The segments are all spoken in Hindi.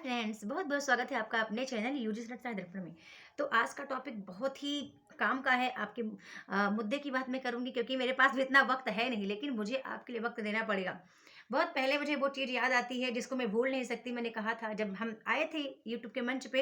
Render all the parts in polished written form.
फ्रेंड्स, बहुत बहुत स्वागत है आपका अपने चैनल यूजी रचना दर्पण में। तो आज का टॉपिक बहुत ही काम का है। आपके मुद्दे की बात मैं करूंगी क्योंकि मेरे पास भी इतना वक्त है नहीं, लेकिन मुझे आपके लिए वक्त देना पड़ेगा। बहुत पहले मुझे वो चीज़ याद आती है जिसको मैं भूल नहीं सकती। मैंने कहा था जब हम आए थे यूट्यूब के मंच पे,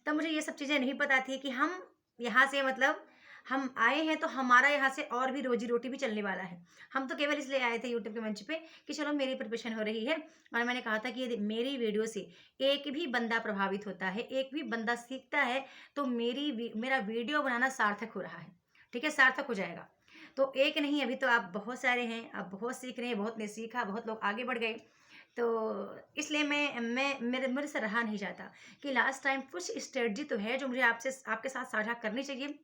तब मुझे ये सब चीज़ें नहीं पता थी कि हम यहाँ से मतलब हम आए हैं तो हमारा यहाँ से और भी रोजी रोटी भी चलने वाला है। हम तो केवल इसलिए आए थे यूट्यूब के मंच पे कि चलो मेरी प्रिपरेशन हो रही है, और मैंने कहा था कि यदि मेरी वीडियो से एक भी बंदा प्रभावित होता है, एक भी बंदा सीखता है, तो मेरा वीडियो बनाना सार्थक हो रहा है। ठीक है, सार्थक हो जाएगा। तो एक नहीं, अभी तो आप बहुत सारे हैं, आप बहुत सीख रहे हैं, बहुत ने सीखा, बहुत लोग आगे बढ़ गए। तो इसलिए मैं मेरे मेरे से रहा नहीं जाता कि लास्ट टाइम कुछ स्ट्रेटजी तो है जो मुझे आपसे आपके साथ साझा करनी चाहिए।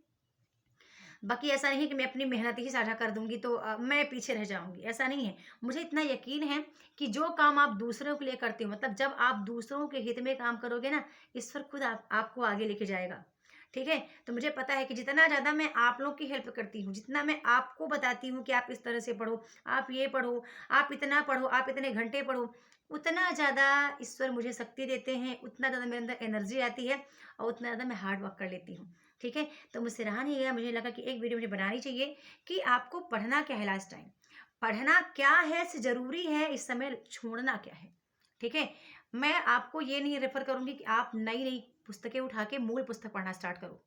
बाकी ऐसा नहीं कि मैं अपनी मेहनत ही साझा कर दूँगी तो मैं पीछे रह जाऊँगी, ऐसा नहीं है। मुझे इतना यकीन है कि जो काम आप दूसरों के लिए करते हो, मतलब जब आप दूसरों के हित में काम करोगे ना, ईश्वर खुद आपको आगे लेके जाएगा। ठीक है? तो मुझे पता है कि जितना ज़्यादा मैं आप लोग की हेल्प करती हूँ, जितना मैं आपको बताती हूँ कि आप इस तरह से पढ़ो, आप ये पढ़ो, आप इतना पढ़ो, आप इतने घंटे पढ़ो, उतना ज़्यादा ईश्वर मुझे शक्ति देते हैं, उतना ज़्यादा मेरे अंदर एनर्जी आती है और उतना ज़्यादा मैं हार्ड वर्क कर लेती हूँ। ठीक है? तो मुझसे रहा नहीं गया, मुझे लगा कि एक वीडियो मुझे बनानी चाहिए कि आपको पढ़ना क्या है लास्ट टाइम। पढ़ना क्या है से ज़रूरी है, इस समय छोड़ना क्या है। ठीक है? मैं आपको ये नहीं रेफ़र करूँगी कि आप नई-नई पुस्तकें उठा के मूल पुस्तक पढ़ना स्टार्ट करो।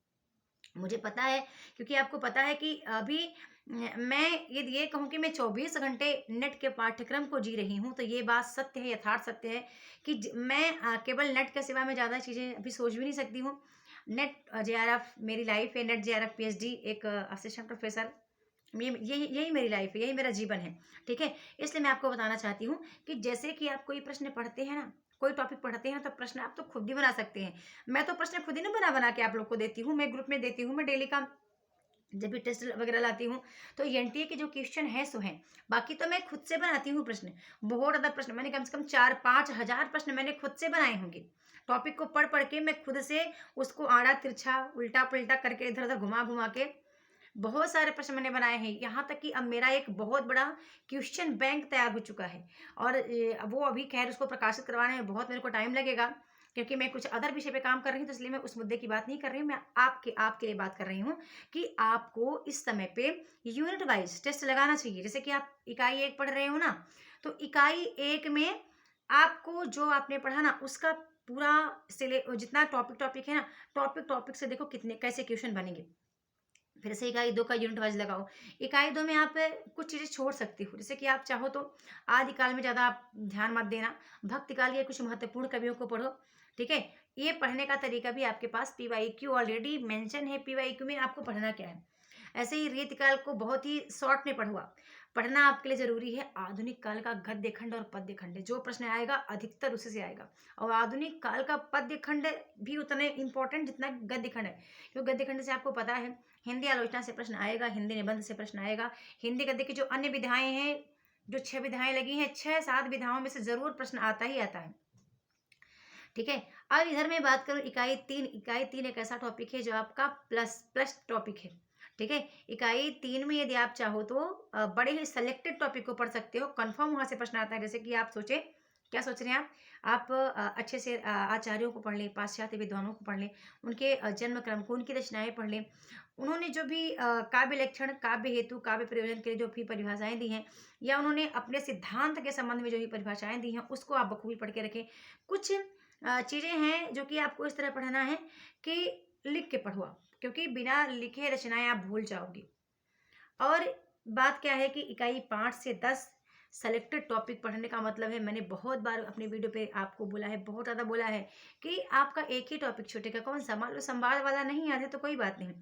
मुझे पता है, क्योंकि आपको पता है कि अभी मैं यदि ये कहूँ कि मैं 24 घंटे नेट के पाठ्यक्रम को जी रही हूँ, तो ये बात सत्य है, यथार्थ सत्य है कि मैं केवल नेट के सिवा मैं ज़्यादा चीज़ें अभी सोच भी नहीं सकती हूँ। नेट जेआरएफ मेरी लाइफ़ है, नेट जेआरएफ पीएचडी एक असिस्टेंट प्रोफ़ेसर, ये यही यही मेरी लाइफ़ है, यही मेरा जीवन है, ठीक है? इसलिए मैं आपको बताना चाहती हूँ कि जैसे कि आप कोई प्रश्न पढ़ते हैं ना, कोई टॉपिक पढ़ते हैं ना, तो प्रश्न आप तो खुद भी बना सकते हैं। मैं तो प्रश्न खुद ही ना बना-बना के आप लोग को देती हूँ, मैं ग्रुप में देती हूँ, मैं डेली का जब भी टेस्ट वगैरह लाती हूँ, तो एनटीए के जो क्वेश्चन हैं सो हैं। बाकी तो मैं खुद से बनाती हूँ प्रश्न। बहुत ज़्यादा प्रश्न मैंने कम से कम 4-5 हज़ार प्रश्न मैंने खुद से बनाए होंगे। टॉपिक को पढ़-पढ़ के मैं खुद से उसको आड़ा-तिरछा, उल्टा-पुल्टा करके इधर-उधर घुमा-घुमा के बहुत सारे प्रश्न मैंने बनाए हैं। यहाँ तक कि अब मेरा एक बहुत बड़ा क्वेश्चन बैंक तैयार हो चुका है, और वो अभी ख़ैर उसको प्रकाशित करवाने में बहुत मेरे को टाइम लगेगा, क्योंकि मैं कुछ अदर विषय पे काम कर रही हूँ, तो इसलिए मैं उस मुद्दे की बात नहीं कर रही हूँ। मैं आपके लिए बात कर रही हूँ कि आपको इस समय पे यूनिट वाइज़ टेस्ट लगाना चाहिए। जैसे कि आप इकाई 1 पढ़ रहे हो ना, तो इकाई 1 में आपको जो आपने पढ़ा ना, उसका पूरा जितना टॉपिक है ना, टॉपिक से देखो कितने कैसे क्वेश्चन बनेंगे। फिर से इकाई 2 का यूनिट वाइज़ लगाओ। इकाई 2 में आप कुछ चीज़ें छोड़ सकती हो। जैसे कि आप चाहो तो आदिकाल में ज़्यादा आप ध्यान मत देना। भक्तिकाल या कुछ महत्वपूर्ण कवियों को पढ़ो, ठीक है? ये पढ़ने का तरीका भी आपके पास पीवाईक्यू ऑलरेडी मेंशन है, पीवाईक्यू में आपको पढ़ना क्या है। ऐसे ही रीतिकाल को बहुत ही शॉर्ट में पढ़ो आप। पढ़ना आपके लिए ज़रूरी है आधुनिक काल का गद्य खंड और पद्य खंड। जो प्रश्न आएगा अधिकतर उसी से आएगा, और आधुनिक काल का पद्य खंड भी उतने इम्पोर्टेंट जितना गद्य खंड है। क्योंकि गद्य खंड से आपको पता है हिंदी आलोचना से प्रश्न आएगा, हिंदी निबंध से प्रश्न आएगा, हिंदी गद्य की जो अन्य विधाएँ हैं, जो 6 विधाएँ लगी हैं, 6-7 विधाओं में से ज़रूर प्रश्न आता ही आता है। ठीक है? अब इधर मैं बात करूँ इकाई 3 एक ऐसा टॉपिक है जो आपका प्लस प्लस टॉपिक है। ठीक है? इकाई 3 में यदि आप चाहो तो बड़े ही सेलेक्टेड टॉपिक को पढ़ सकते हो, कन्फर्म वहाँ से प्रश्न आता है। जैसे कि आप सोचें, क्या सोच रहे हैं आप? आप अच्छे से आचार्यों को पढ़ लें, पाश्चात्य विद्वानों को पढ़ लें, उनके जन्म क्रम को, उनकी रचनाएँ पढ़ लें। उन्होंने जो भी काव्य लक्षण, काव्य हेतु, काव्य प्रयोजन के लिए जो भी परिभाषाएँ दी हैं, या उन्होंने अपने सिद्धांत के संबंध में जो भी परिभाषाएँ दी हैं, उसको आप बखूबी पढ़ के रखें। कुछ चीज़ें हैं जो कि आपको इस तरह पढ़ना है कि लिख के पढ़ो आप, क्योंकि बिना लिखे रचनाएँ आप भूल जाओगे। और बात क्या है कि इकाई 5 से 10 सेलेक्टेड टॉपिक पढ़ने का मतलब है, मैंने बहुत बार अपने वीडियो पे आपको बोला है, बहुत ज़्यादा बोला है कि आपका एक ही टॉपिक छूटेगा। कौन-सा? मान लो संवाद वाला नहीं याद है तो कोई बात नहीं।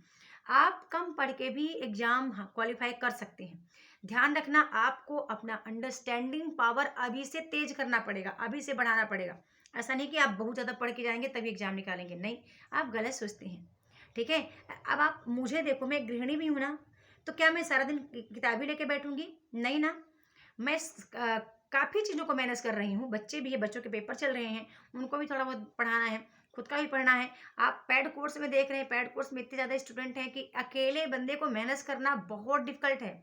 आप कम पढ़ के भी एग्ज़ाम क्वालीफाई कर सकते हैं। ध्यान रखना, आपको अपना अंडरस्टैंडिंग पावर अभी से तेज़ करना पड़ेगा, अभी से बढ़ाना पड़ेगा। ऐसा नहीं कि आप बहुत ज़्यादा पढ़ के जाएँगे तभी एग्ज़ाम निकालेंगे, नहीं, आप गलत सोचते हैं। ठीक है? अब आप मुझे देखो, मैं गृहिणी भी हूँ ना, तो क्या मैं सारा दिन किताब ही लेके बैठूँगी? नहीं ना। मैं काफ़ी चीज़ों को मैनेज कर रही हूँ, बच्चे भी हैं, बच्चों के पेपर चल रहे हैं, उनको भी थोड़ा बहुत पढ़ाना है, खुद का भी पढ़ना है। आप पेड कोर्स में देख रहे हैं, पेड कोर्स में इतने ज़्यादा स्टूडेंट हैं कि अकेले बंदे को मैनेज करना बहुत डिफ़िकल्ट है।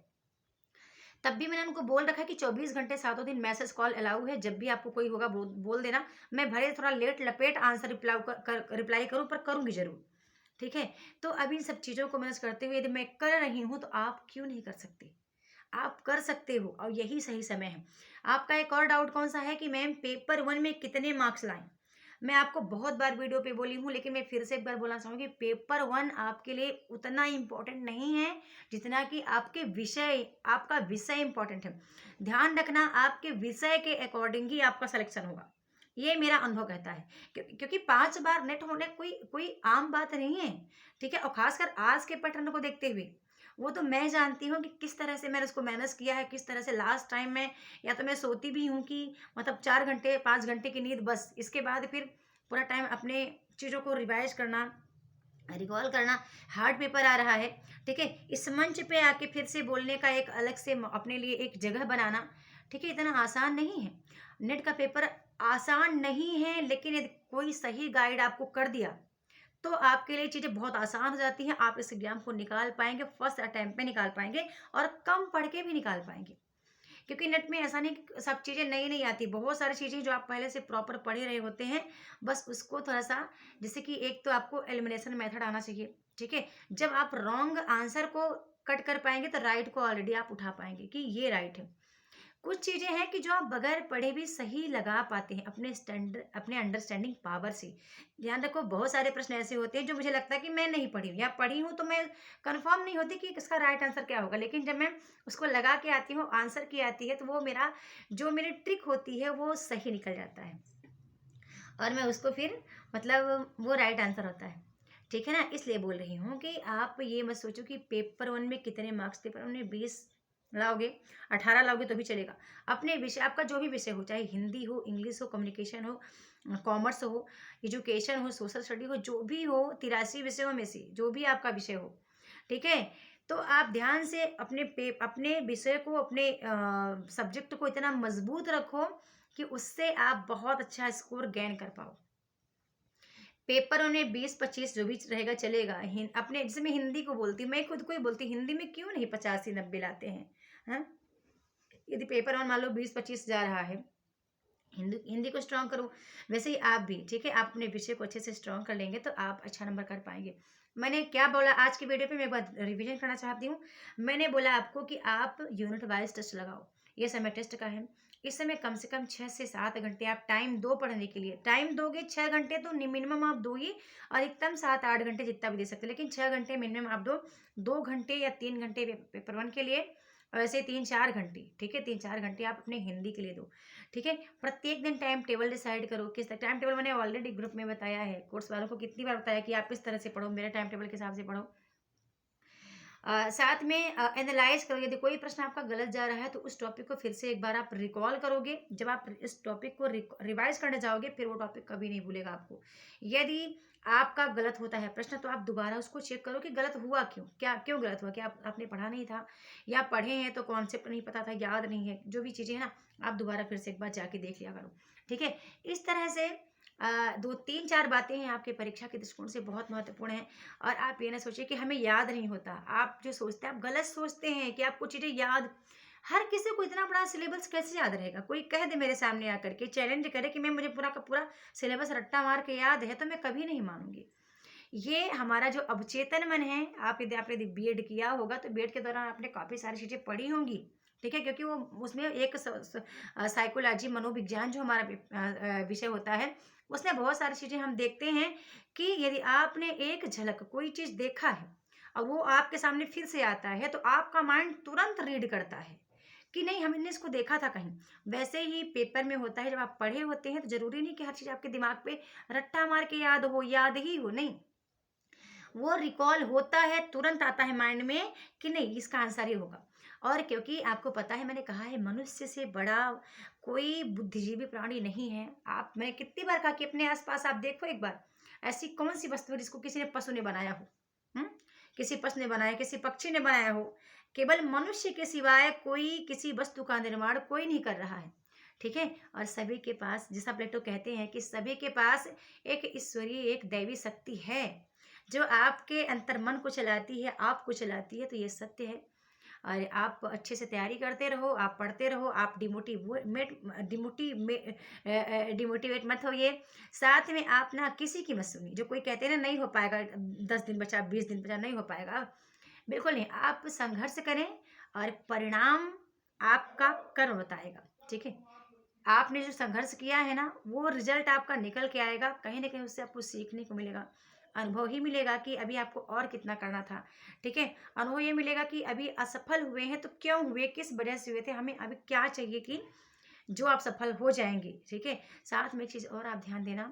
तब भी मैंने उनको बोल रखा है कि 24 घंटे सातों दिन मैसेज कॉल अलाउ है, जब भी आपको कोई होगा बोल देना। मैं भले थोड़ा लेट लपेट आंसर रिप्लाई करूँ, पर करूँगी ज़रूर। ठीक है? तो अब इन सब चीज़ों को मैनेज करते हुए यदि मैं कर रही हूँ, तो आप क्यों नहीं कर सकते? आप कर सकते हो और यही सही समय है। आपका एक और डाउट कौन-सा है कि मैम पेपर 1 में कितने मार्क्स लाएँ? मैं आपको बहुत बार वीडियो पे बोली हूँ, लेकिन मैं फिर से एक बार बोलना चाहूँगी, पेपर 1 आपके लिए उतना इम्पोर्टेंट नहीं है, जितना कि आपका विषय इम्पोर्टेंट है। ध्यान रखना, आपके विषय के अकॉर्डिंग ही आपका सिलेक्शन होगा। ये मेरा अनुभव कहता है। क्योंकि 5 बार नेट होने कोई कोई आम बात नहीं है, ठीक है? और ख़ासकर आज के पैटर्न को देखते हुए, वो तो मैं जानती हूँ कि किस तरह से मैंने उसको मैनेज किया है, किस तरह से लास्ट टाइम में या तो मैं सोती भी हूँ कि मतलब 4 घंटे, 5 घंटे की नींद बस। इसके बाद फिर पूरा टाइम अपने चीज़ों को रिवाइज़ करना, रिकॉल करना, हार्ड पेपर आ रहा है, ठीक है? इस मंच पे आके फिर से बोलने का एक अलग से अपने लिए एक जगह बनाना, ठीक है? इतना आसान नहीं है। नेट का पेपर आसान नहीं है, लेकिन यदि कोई सही गाइड आपको कर दिया, तो आपके लिए चीज़ें बहुत आसान हो जाती हैं। आप इस एग्ज़ाम को निकाल पाएँगे, फर्स्ट अटेम्प्ट में निकाल पाएँगे और कम पढ़ के भी निकाल पाएँगे। क्योंकि नेट में ऐसा नहीं कि सब चीज़ें नई-नई आती, बहुत सारी चीज़ें जो आप पहले से प्रॉपर पढ़े रहे होते हैं, बस उसको थोड़ा-सा, जैसे कि एक तो आपको एलिमिनेशन मेथड आना चाहिए, ठीक है? जब आप रॉन्ग आंसर को कट कर पाएँगे, तो राइट को ऑलरेडी आप उठा पाएँगे कि ये राइट है। कुछ चीज़ें हैं कि जो आप बगैर पढ़े भी सही लगा पाते हैं अपने अंडरस्टैंडिंग पावर से। ध्यान रखो, बहुत सारे प्रश्न ऐसे होते हैं जो मुझे लगता है कि मैं नहीं पढ़ी हूँ या पढ़ी हूँ तो मैं कन्फर्म नहीं होती कि इसका राइट आंसर क्या होगा। लेकिन जब मैं उसको लगा के आती हूँ, आंसर की आती है, तो वो मेरी ट्रिक होती है वो सही निकल जाता है। और मैं उसको फिर मतलब वो राइट आंसर होता है। ठीक है ना? इसलिए बोल रही हूँ कि आप ये मत सोचो कि पेपर 1 में कितने मार्क्स, पेपर 1 में 20 लाओगे, 18 लाओगे तो भी चलेगा। अपने विषय, आपका जो भी विषय हो, चाहे हिंदी हो, इंग्लिश हो, कम्युनिकेशन हो, कॉमर्स हो, एजुकेशन हो, सोशल स्टडी हो, जो भी हो, 83 विषयों में से जो भी आपका विषय हो, ठीक है? तो आप ध्यान से अपने विषय को, अपने सब्जेक्ट को इतना मज़बूत रखो कि उससे आप बहुत अच्छा स्कोर गेन कर पाओ। पेपरों में 20-25 जो भी रहेगा चलेगा। अपने जैसे मैं हिंदी को बोलती हूँ, मैं खुद को ही बोलती हूँ, हिंदी में क्यों नहीं 85-90 लाते हैं? हाँ? यदि पेपर 1 मान लो 20-25 जा रहा है, हिंदी हिंदी को स्ट्रॉन्ग करो। वैसे ही आप भी, ठीक है? आप अपने विषय को अच्छे से स्ट्रॉन्ग कर लेंगे तो आप अच्छा नंबर कर पाएँगे। मैंने क्या बोला आज की वीडियो पे, मैं एक बार रिवीजन करना चाहती हूँ। मैंने बोला आपको कि आप यूनिट वाइज़ टेस्ट लगाओ। ये समय टेस्ट का है। इस समय कम से कम 6 से 7 घंटे आप टाइम दो पढ़ने के लिए। टाइम दोगे 6 घंटे तो मिनिमम आप दो ही, अधिकतम 7-8 घंटे जितना भी दे सकते हैं। लेकिन 6 घंटे मिनिमम आप दो। 2 घंटे या 3 घंटे पेपर 1 के लिए, और ऐसे 3-4 घंटे, ठीक है? 3-4 घंटे आप अपने हिंदी के लिए दो। ठीक है? प्रत्येक दिन टाइम टेबल डिसाइड करो, किस टाइम टेबल मैंने ऑलरेडी ग्रुप में बताया है, कोर्स वालों को कितनी बार बताया कि आप इस तरह से पढ़ो, मेरे टाइम टेबल के हिसाब से पढ़ो। साथ में एनालाइज करो, यदि कोई प्रश्न आपका गलत जा रहा है तो उस टॉपिक को फिर से एक बार आप रिकॉल करोगे। जब आप इस टॉपिक को रिवाइज करने जाओगे, फिर वो टॉपिक कभी नहीं भूलेगा आपको। यदि आपका गलत होता है प्रश्न, तो आप दोबारा उसको चेक करो कि गलत हुआ क्यों, क्या क्यों गलत हुआ, क्या आपने पढ़ा नहीं था, या पढ़े हैं तो कॉन्सेप्ट नहीं पता था, याद नहीं है, जो भी चीज़ें हैं ना, आप दोबारा फिर से एक बार जाके देख लिया करो। ठीक है? इस तरह से 2-3-4 बातें हैं आपके परीक्षा के दृष्टिकोण से बहुत महत्वपूर्ण हैं। और आप ये ना सोचिए कि हमें याद नहीं होता। आप जो सोचते हैं, आप गलत सोचते हैं कि आपको चीज़ें याद, हर किसी को इतना बड़ा सिलेबस कैसे याद रहेगा? कोई कह दे मेरे सामने आकर के, चैलेंज करे कि मैम मुझे पूरा का पूरा सिलेबस रट्टा मार के याद है, तो मैं कभी नहीं मानूँगी। ये हमारा जो अवचेतन मन है, आपने बीएड किया होगा, तो बीएड के दौरान आपने काफ़ी सारी चीज़ें पढ़ी होंगी, ठीक है? क्योंकि वो उसमें एक साइकोलॉजी, मनोविज्ञान जो हमारा विषय होता है, उसमें बहुत सारी चीज़ें हम देखते हैं कि यदि आपने एक झलक कोई चीज़ देखा है और वो आपके सामने फिर से आता है, तो आपका माइंड तुरंत रीड करता है कि नहीं, हमने इसको देखा था कहीं। वैसे ही पेपर में होता है, जब आप पढ़े होते हैं, तो ज़रूरी नहीं कि हर चीज़ आपके दिमाग पे रट्टा मार के याद ही हो, नहीं। वो रिकॉल होता है, तुरंत आता है माइंड में कि नहीं, इसका आंसर ही होगा। और क्योंकि आपको पता है, मैंने कहा है, मनुष्य से बड़ा कोई बुद्धिजीवी प्राणी नहीं है। मैंने कितनी बार कहा कि अपने आस-पास आप देखो एक बार, ऐसी कौन-सी वस्तु है जिसको किसी ने पशु ने बनाया हो? हुँ? किसी पशु ने बनाया, किसी पक्षी ने बनाया हो। केवल मनुष्य के सिवाय कोई किसी वस्तु का निर्माण कोई नहीं कर रहा है। ठीक है? और सभी के पास, जैसा प्लेटो कहते हैं कि सभी के पास एक ईश्वरीय, एक दैवी शक्ति है। जो आपके अंतर्मन को चलाती है, आपको चलाती है, तो ये सत्य है। और आप अच्छे से तैयारी करते रहो, आप पढ़ते रहो, आप डिमोटिवेट मत होइए। साथ में आप ना किसी की मत सुनिए। जो कोई कहते हैं ना नहीं हो पाएगा, 10 दिन बचा, 20 दिन बचा, नहीं हो पाएगा, बिल्कुल नहीं। आप संघर्ष करें और परिणाम आपका कर्म बताएगा, ठीक है। आपने जो संघर्ष किया है ना, वो रिजल्ट आपका निकल के आएगा। कहीं ना कहीं उससे आपको सीखने को मिलेगा, अनुभव ही मिलेगा कि अभी आपको और कितना करना था, ठीक है। अनुभव ये मिलेगा कि अभी असफल हुए हैं तो क्यों हुए, किस वजह से हुए थे, हमें अभी क्या चाहिए कि जो आप सफल हो जाएंगे, ठीक है। साथ में एक चीज़ और आप ध्यान देना,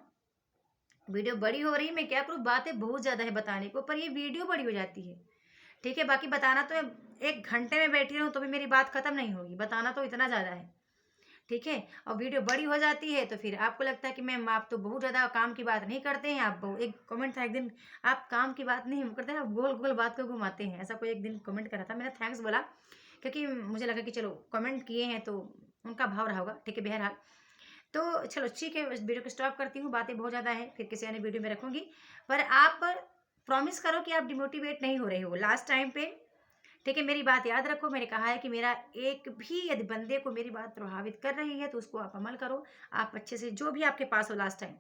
वीडियो बड़ी हो रही है, मैं क्या करूँ, बातें बहुत ज़्यादा है बताने को, पर ये वीडियो बड़ी हो जाती है, ठीक है। बाकी बताना तो 1 घंटे में बैठी रहूँ तो भी मेरी बात खत्म नहीं होगी, बताना तो इतना ज़्यादा है, ठीक है। और वीडियो बड़ी हो जाती है तो फिर आपको लगता है कि मैम आप तो बहुत ज़्यादा काम की बात नहीं करते हैं। आप एक कमेंट था एक दिन, आप काम की बात नहीं करते हैं, आप गोल गोल बात को घुमाते हैं, ऐसा कोई एक दिन कमेंट करा था। मैंने थैंक्स बोला क्योंकि मुझे लगा कि चलो कमेंट किए हैं तो उनका भाव रहा होगा, ठीक है। बहरहाल तो चलो ठीक है, इस वीडियो को स्टॉप करती हूँ, बातें बहुत ज़्यादा हैं, फिर किसी अन्य वीडियो में रखूँगी। पर आप प्रॉमिस करो कि आप डिमोटिवेट नहीं हो रहे हो लास्ट टाइम पे, ठीक है। मेरी बात याद रखो, मैंने कहा है कि मेरा एक भी यदि बंदे को मेरी बात प्रभावित कर रही है तो उसको आप अमल करो। आप अच्छे से जो भी आपके पास हो लास्ट टाइम,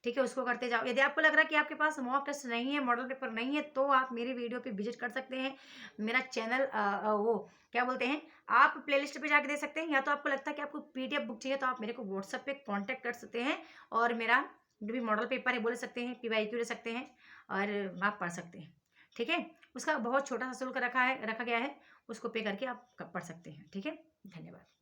ठीक है, उसको करते जाओ। यदि आपको लग रहा है कि आपके पास मॉक टेस्ट नहीं है, मॉडल पेपर नहीं है, तो आप मेरे वीडियो पे विजिट कर सकते हैं। मेरा चैनल वो क्या बोलते हैं, आप प्लेलिस्ट पे जाके दे सकते हैं, या तो आपको लगता है कि आपको पीडीएफ बुक चाहिए तो आप मेरे को व्हाट्सएप पे कांटेक्ट कर सकते हैं और मेरा जो भी मॉडल पेपर है वो ले सकते हैं, पीवाईक्यू ले सकते हैं और आप पढ़ सकते हैं, ठीक है। उसका बहुत छोटा सा शुल्क रखा गया है, उसको पे करके आप पढ़ सकते हैं, ठीक है। धन्यवाद।